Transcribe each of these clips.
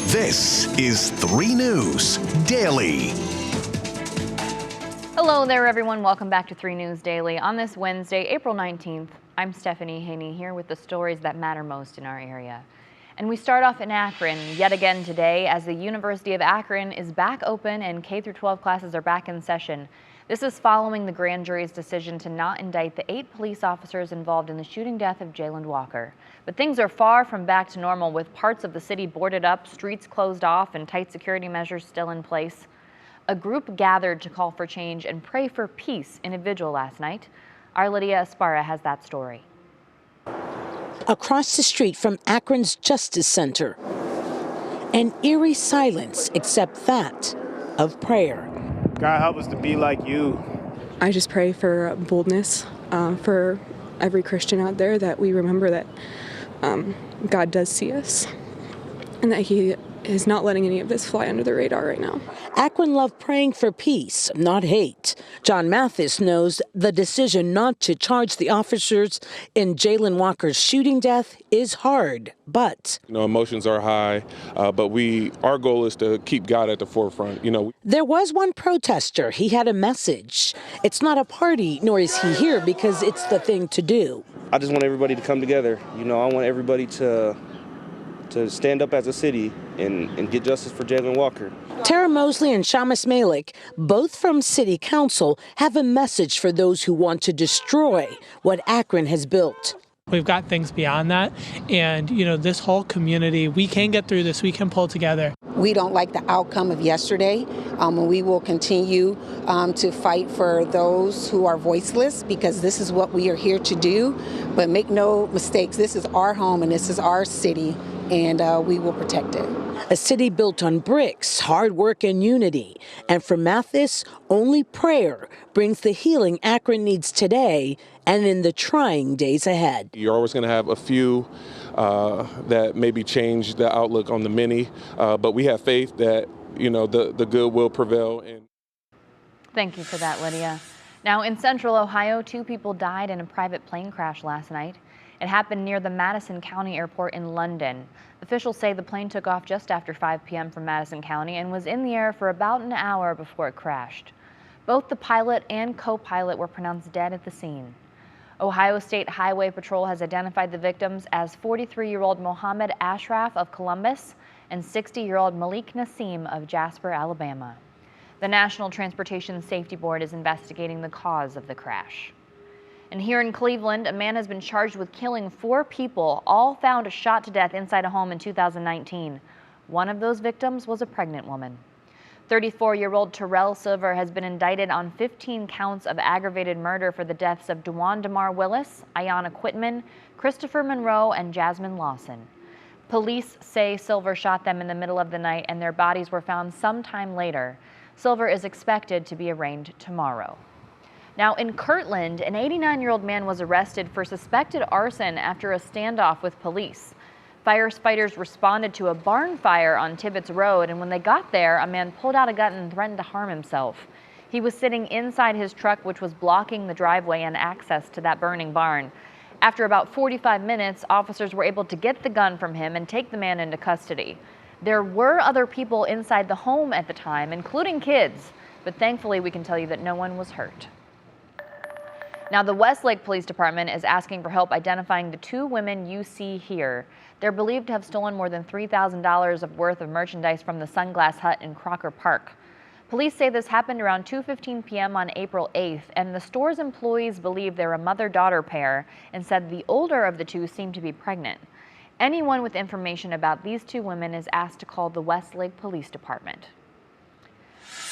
This is 3 News Daily. Hello there, everyone. Welcome back to 3 News Daily. On this Wednesday, April 19th, I'm Stephanie Haney here with the stories that matter most in our area. And we start off in Akron yet again today as the University of Akron is back open and K-12 classes are back in session. This is following the grand jury's decision to not indict the 8 police officers involved in the shooting death of Jayland Walker. But things are far from back to normal, with parts of the city boarded up, streets closed off, and tight security measures still in place. A group gathered to call for change and pray for peace in a vigil last night. Our Lydia Esparra has that story. Across the street from Akron's Justice Center, an eerie silence except that of prayer. God, help us to be like you. I just pray for boldness for every Christian out there, that we remember that God does see us and that He is not letting any of this fly under the radar right now. Akron loved praying for peace, not hate. John Mathis knows the decision not to charge the officers in Jayland Walker's shooting death is hard, but emotions are high, but our goal is to keep God at the forefront. There was one protester. He had a message. It's not a party, nor is he here because it's the thing to do. I just want everybody to come together. I want everybody to stand up as a city and get justice for Jayland Walker. Tara Mosley and Shamus Malik, both from City Council, have a message for those who want to destroy what Akron has built. We've got things beyond that, and this whole community, we can get through this, we can pull together. We don't like the outcome of yesterday, and we will continue to fight for those who are voiceless, because this is what we are here to do. But make no mistakes, this is our home and this is our city, and we will protect it. A city built on bricks, hard work, and unity. And for Mathis, only prayer brings the healing Akron needs today and in the trying days ahead. You're always going to have a few that maybe change the outlook on the many, but we have faith that, the good will prevail. Thank you for that, Lydia. Now, in central Ohio, 2 people died in a private plane crash last night. It happened near the Madison County Airport in London. Officials say the plane took off just after 5 p.m. from Madison County and was in the air for about an hour before it crashed. Both the pilot and co-pilot were pronounced dead at the scene. Ohio State Highway Patrol has identified the victims as 43-year-old Mohammed Ashraf of Columbus and 60-year-old Malik Nassim of Jasper, Alabama. The National Transportation Safety Board is investigating the cause of the crash. And here in Cleveland, a man has been charged with killing 4 people, all found shot to death inside a home in 2019. One of those victims was a pregnant woman. 34-year-old Terrell Silver has been indicted on 15 counts of aggravated murder for the deaths of Damar Willis, Ayanna Quitman, Christopher Monroe, and Jasmine Lawson. Police say Silver shot them in the middle of the night and their bodies were found sometime later. Silver is expected to be arraigned tomorrow. Now, in Kirtland, an 89-year-old man was arrested for suspected arson after a standoff with police. Firefighters responded to a barn fire on Tibbetts Road, and when they got there, a man pulled out a gun and threatened to harm himself. He was sitting inside his truck, which was blocking the driveway and access to that burning barn. After about 45 minutes, officers were able to get the gun from him and take the man into custody. There were other people inside the home at the time, including kids, but thankfully we can tell you that no one was hurt. Now, the Westlake Police Department is asking for help identifying the 2 women you see here. They're believed to have stolen more than $3,000 worth of merchandise from the Sunglass Hut in Crocker Park. Police say this happened around 2:15 p.m. on April 8th, and the store's employees believe they're a mother-daughter pair and said the older of the 2 seemed to be pregnant. Anyone with information about these 2 women is asked to call the Westlake Police Department.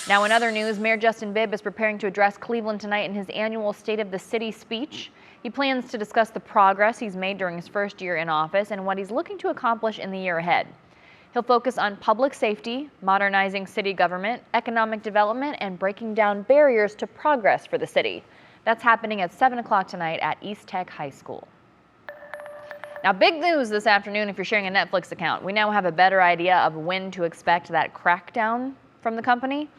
Now, in other news, Mayor Justin Bibb is preparing to address Cleveland tonight in his annual State of the City speech. He plans to discuss the progress he's made during his first year in office and what he's looking to accomplish in the year ahead. He'll focus on public safety, modernizing city government, economic development, and breaking down barriers to progress for the city. That's happening at 7 o'clock tonight at East Tech High School. Now, big news this afternoon if you're sharing a Netflix account. We now have a better idea of when to expect that crackdown from the company.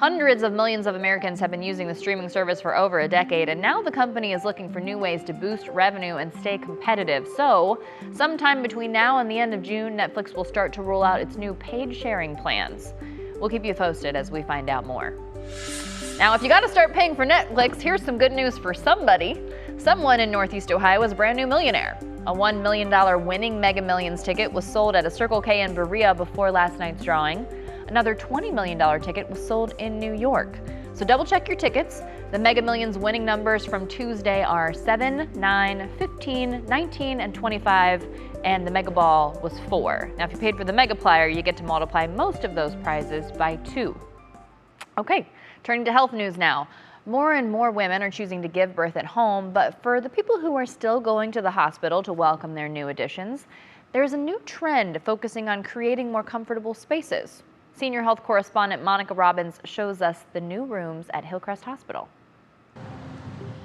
Hundreds of millions of Americans have been using the streaming service for over a decade, and now the company is looking for new ways to boost revenue and stay competitive. So, sometime between now and the end of June, Netflix will start to roll out its new paid sharing plans. We'll keep you posted as we find out more. Now, if you got to start paying for Netflix, here's some good news for somebody. Someone in Northeast Ohio is a brand new millionaire. A $1 million winning Mega Millions ticket was sold at a Circle K in Berea before last night's drawing. Another $20 million ticket was sold in New York. So double check your tickets. The Mega Millions winning numbers from Tuesday are 7, 9, 15, 19, and 25, and the Mega Ball was 4. Now, if you paid for the Mega Plier, you get to multiply most of those prizes by 2. Okay, turning to health news now. More and more women are choosing to give birth at home, but for the people who are still going to the hospital to welcome their new additions, there's a new trend focusing on creating more comfortable spaces. Senior health correspondent Monica Robbins shows us the new rooms at Hillcrest Hospital.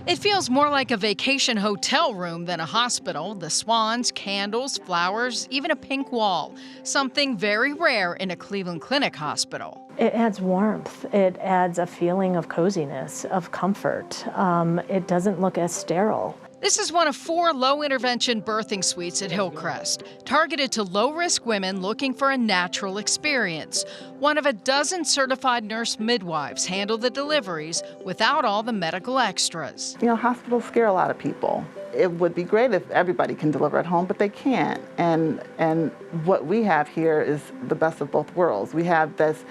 It feels more like a vacation hotel room than a hospital. The swans, candles, flowers, even a pink wall. Something very rare in a Cleveland Clinic hospital. It adds warmth. It adds a feeling of coziness, of comfort. It doesn't look as sterile. This is one of 4 low-intervention birthing suites at Hillcrest, targeted to low-risk women looking for a natural experience. One of a dozen certified nurse midwives handle the deliveries without all the medical extras. You know, hospitals scare a lot of people. It would be great if everybody can deliver at home, but they can't. And what we have here is the best of both worlds. We have this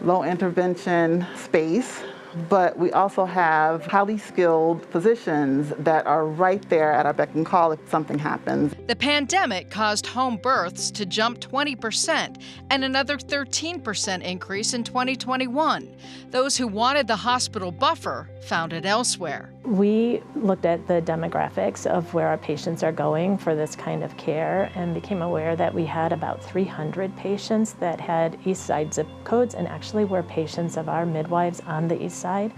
low-intervention space, but we also have highly skilled physicians that are right there at our beck and call if something happens. The pandemic caused home births to jump 20% and another 13% increase in 2021. Those who wanted the hospital buffer found it elsewhere. We looked at the demographics of where our patients are going for this kind of care and became aware that we had about 300 patients that had East Side zip codes and actually were patients of our midwives on the East Side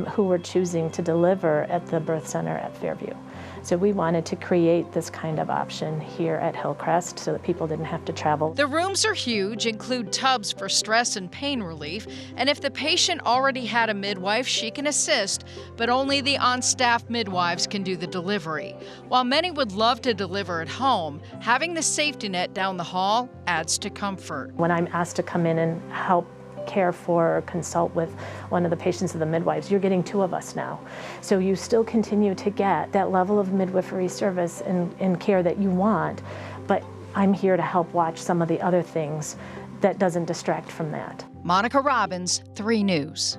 who were choosing to deliver at the birth center at Fairview. So we wanted to create this kind of option here at Hillcrest so that people didn't have to travel. The rooms are huge, include tubs for stress and pain relief, and if the patient already had a midwife, she can assist, but only the on-staff midwives can do the delivery. While many would love to deliver at home, having the safety net down the hall adds to comfort. When I'm asked to come in and help care for or consult with one of the patients of the midwives, you're getting 2 of us now. So you still continue to get that level of midwifery service and care that you want, but I'm here to help watch some of the other things that doesn't distract from that. Monica Robbins, 3 News.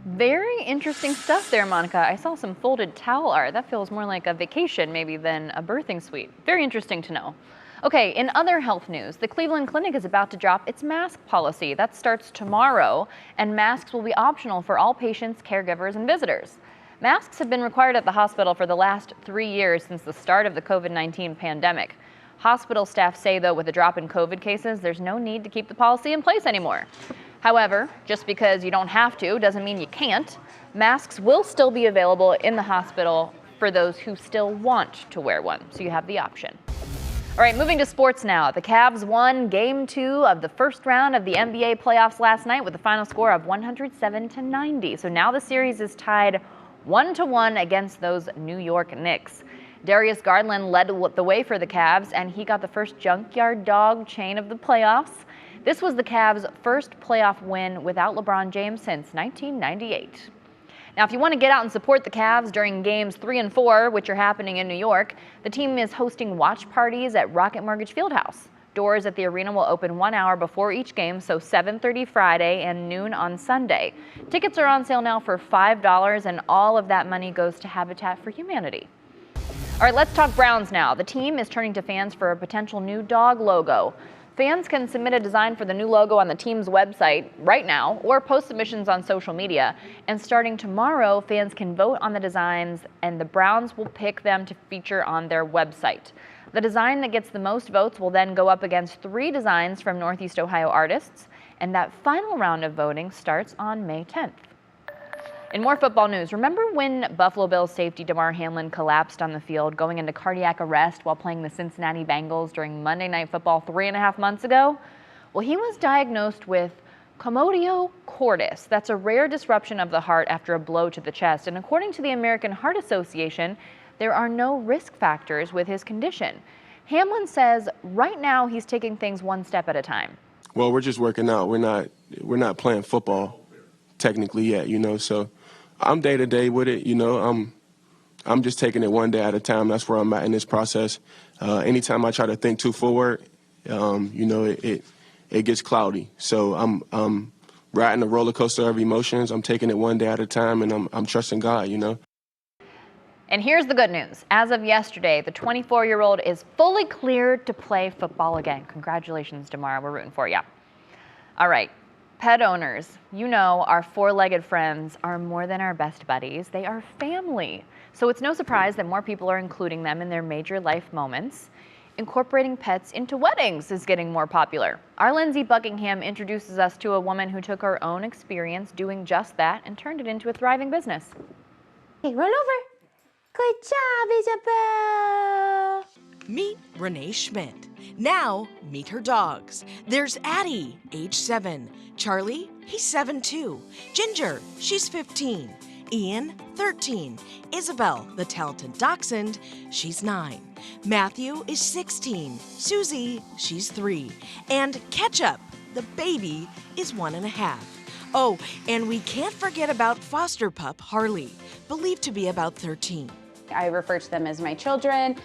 Very interesting stuff there, Monica. I saw some folded towel art. That feels more like a vacation maybe than a birthing suite. Very interesting to know. Okay, in other health news, the Cleveland Clinic is about to drop its mask policy. That starts tomorrow, and masks will be optional for all patients, caregivers, and visitors. Masks have been required at the hospital for the last 3 years since the start of the COVID-19 pandemic. Hospital staff say, though, with a drop in COVID cases, there's no need to keep the policy in place anymore. However, just because you don't have to doesn't mean you can't. Masks will still be available in the hospital for those who still want to wear one, so you have the option. All right, moving to sports now. The Cavs won Game 2 of the first round of the NBA playoffs last night with a final score of 107-90. So now the series is tied 1-1 against those New York Knicks. Darius Garland led the way for the Cavs, and he got the first junkyard dog chain of the playoffs. This was the Cavs' first playoff win without LeBron James since 1998. Now, if you want to get out and support the Cavs during games 3 and 4, which are happening in New York, the team is hosting watch parties at Rocket Mortgage Fieldhouse. Doors at the arena will open 1 hour before each game, so 7:30 Friday and noon on Sunday. Tickets are on sale now for $5, and all of that money goes to Habitat for Humanity. All right, let's talk Browns now. The team is turning to fans for a potential new dog logo. Fans can submit a design for the new logo on the team's website right now or post submissions on social media. And starting tomorrow, fans can vote on the designs and the Browns will pick them to feature on their website. The design that gets the most votes will then go up against 3 designs from Northeast Ohio artists, and that final round of voting starts on May 10th. In more football news, remember when Buffalo Bills safety Damar Hamlin collapsed on the field going into cardiac arrest while playing the Cincinnati Bengals during Monday Night Football 3.5 months ago? Well, he was diagnosed with Commodio cordis. That's a rare disruption of the heart after a blow to the chest. And according to the American Heart Association, there are no risk factors with his condition. Hamlin says right now he's taking things one step at a time. Well, we're just working out. We're not playing football technically yet, you know. So I'm day to day with it, you know. I'm just taking it one day at a time. That's where I'm at in this process. Anytime I try to think too forward, you know, it gets cloudy. So I'm riding a roller coaster of emotions. I'm taking it one day at a time, and I'm trusting God, you know. And here's the good news. As of yesterday, the 24-year-old is fully cleared to play football again. Congratulations, Damar. We're rooting for you. All right, pet owners, you know our four-legged friends are more than our best buddies. They are family. So it's no surprise that more people are including them in their major life moments. Incorporating pets into weddings is getting more popular. Our Lindsay Buckingham introduces us to a woman who took her own experience doing just that and turned it into a thriving business. Hey, roll over. Good job, Isabel. Meet Renee Schmidt. Now, meet her dogs. There's Addie, age 7. Charlie, he's 7 too. Ginger, she's 15. Ian, 13. Isabel, the talented dachshund, she's 9. Matthew is 16. Susie, she's 3. And Ketchup, the baby, is 1.5. Oh, and we can't forget about foster pup Harley, believed to be about 13. I refer to them as my children,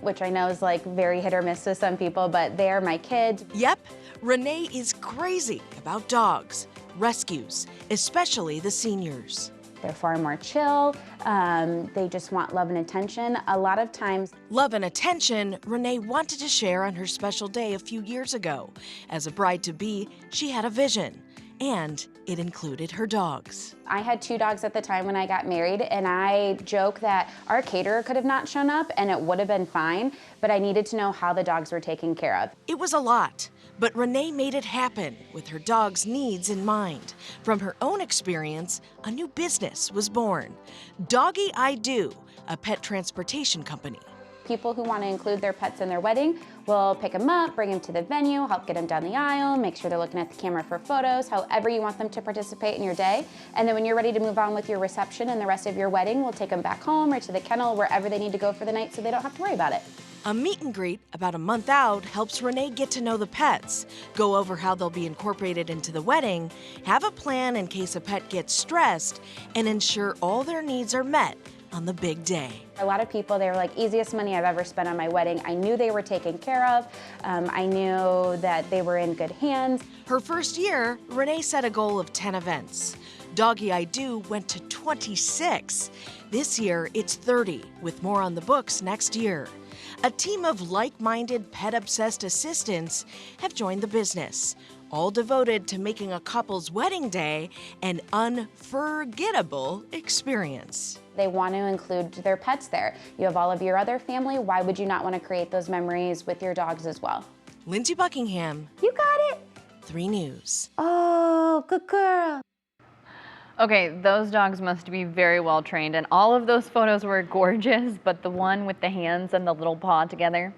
which I know is like very hit or miss with some people, but they are my kids. Yep, Renee is crazy about dogs, rescues, especially the seniors. They're far more chill. They just want love and attention. A lot of times. Love and attention Renee wanted to share on her special day a few years ago. As a bride-to-be, she had a vision. And it included her dogs. I had 2 dogs at the time when I got married, and I joke that our caterer could have not shown up and it would have been fine, but I needed to know how the dogs were taken care of. It was a lot, but Renee made it happen with her dog's needs in mind. From her own experience, a new business was born. Doggy I Do, a pet transportation company. People who want to include their pets in their wedding will pick them up, bring them to the venue, help get them down the aisle, make sure they're looking at the camera for photos, however you want them to participate in your day. And then when you're ready to move on with your reception and the rest of your wedding, we'll take them back home or to the kennel, wherever they need to go for the night so they don't have to worry about it. A meet and greet about a month out helps Renee get to know the pets, go over how they'll be incorporated into the wedding, have a plan in case a pet gets stressed, and ensure all their needs are met on the big day. A lot of people, they were like, easiest money I've ever spent on my wedding. I knew they were taken care of. I knew that they were in good hands. Her first year, Renee set a goal of 10 events. Doggy I Do went to 26. This year, it's 30, with more on the books next year. A team of like-minded, pet-obsessed assistants have joined the business, all devoted to making a couple's wedding day an unforgettable experience. They want to include their pets there. You have all of your other family. Why would you not want to create those memories with your dogs as well? Lindsay Buckingham. You got it. 3 News. Oh, good girl. Okay, those dogs must be very well trained, and all of those photos were gorgeous, but the one with the hands and the little paw together,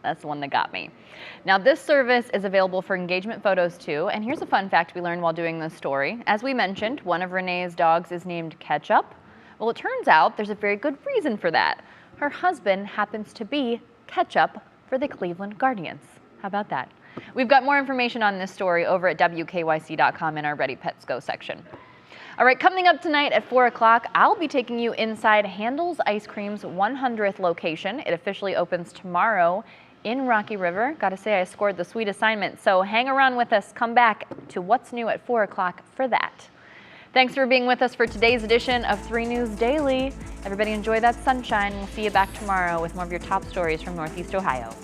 that's the one that got me. Now, this service is available for engagement photos too, and here's a fun fact we learned while doing this story. As we mentioned, one of Renee's dogs is named Ketchup. Well, it turns out there's a very good reason for that. Her husband happens to be Ketchup for the Cleveland Guardians. How about that? We've got more information on this story over at WKYC.com in our Ready Pets Go section. All right, coming up tonight at 4 o'clock, I'll be taking you inside Handel's Ice Cream's 100th location. It officially opens tomorrow in Rocky River. Gotta say, I scored the sweet assignment, so hang around with us. Come back to What's New at 4 o'clock for that. Thanks for being with us for today's edition of 3 News Daily. Everybody enjoy that sunshine. We'll see you back tomorrow with more of your top stories from Northeast Ohio.